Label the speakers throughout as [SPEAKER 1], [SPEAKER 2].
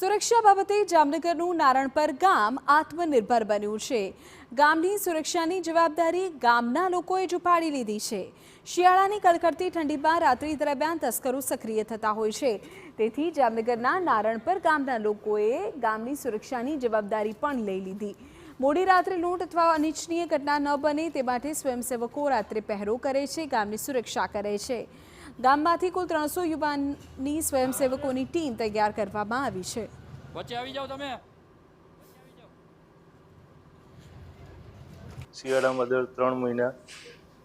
[SPEAKER 1] સુરક્ષા બાબતે જામનગરનું નારણપર ગામ આત્મનિર્ભર બન્યું છે। ગામની સુરક્ષાની જવાબદારી ગામના લોકોએ ઝૂંપાડી લીધી છે। શિયાળાની કડકડતી ઠંડીમાં રાત્રિ દરમિયાન તસ્કરો સક્રિય થતા હોય છે, તેથી જામનગરના નારણપર ગામના લોકોએ ગામની સુરક્ષાની જવાબદારી પણ લઈ લીધી। મોડી રાત્રે લૂંટ અથવા અનિચ્છનીય ઘટના ન બને તે માટે સ્વયંસેવકો રાત્રે પહેરો કરે છે, ગામની સુરક્ષા કરે છે। ગામમાંથી કુલ 300 યુવાનની સ્વયંસેવકોની ટીમ તૈયાર કરવામાં આવી છે।
[SPEAKER 2] વચ્ચે આવી જાઓ તમે।
[SPEAKER 3] શિયાળામાં દર 3 મહિના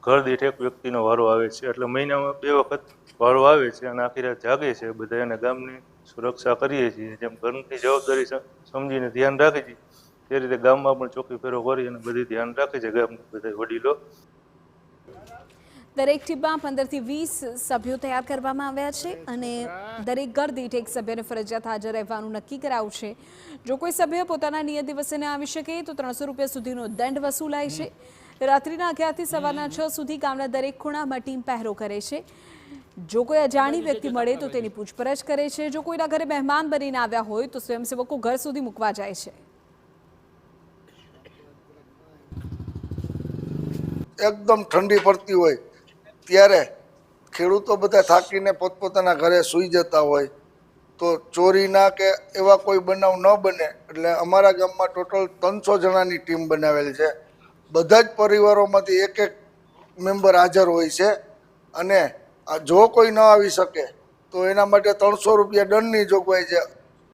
[SPEAKER 3] ઘર દીઠ એક વ્યક્તિનો વારો આવે છે, એટલે મહિનામાં 2 વખત વારો આવે છે અને આખી રાત જાગે છે બધા અને ગામની સુરક્ષા કરીએ છીએ। જેમ ઘરની જવાબદારી સમજીને ધ્યાન રાખે છે તે રીતે ગામમાં પણ ચોકી ફેરો કરી અને બધી ધ્યાન રાખે છે ગામના બધા વડીલો।
[SPEAKER 1] દરેક ટીમમાં 15 થી 20 સભ્યો તૈયાર કરવામાં આવ્યા છે અને દરેક ઘર દીઠ એક સભ્યને ફરજિયાત હાજર રહેવાનું નક્કી કરાયું છે। જો કોઈ સભ્ય પોતાના નિયત દિવસે ન આવી શકે તો 300 રૂપિયા સુધીનો દંડ વસૂલાય છે। રાત્રિના 11 થી સવારના 6 સુધી ગામના દરેક ખૂણામાં ટીમ પહેરો કરે છે। જો કોઈ અજાણી વ્યક્તિ મળે તો તેની પૂછપરછ કરે છે। જો કોઈના ઘરે મહેમાન બનીને આવ્યા હોય તો સ્વયંસેવકો ઘર સુધી મૂકવા જાય છે।
[SPEAKER 4] એકદમ ઠંડી પડતી હોય ત્યારે ખેડૂતો બધા થાકીને પોતપોતાના ઘરે સૂઈ જતા હોય તો ચોરીના કે એવા કોઈ બનાવ ન બને એટલે અમારા ગામમાં ટોટલ 300 જણાની ટીમ બનાવેલ છે। બધા જ પરિવારોમાંથી એક મેમ્બર હાજર હોય છે અને જો કોઈ ન આવી શકે તો એના માટે 300 રૂપિયા દંડની જોગવાઈ છે।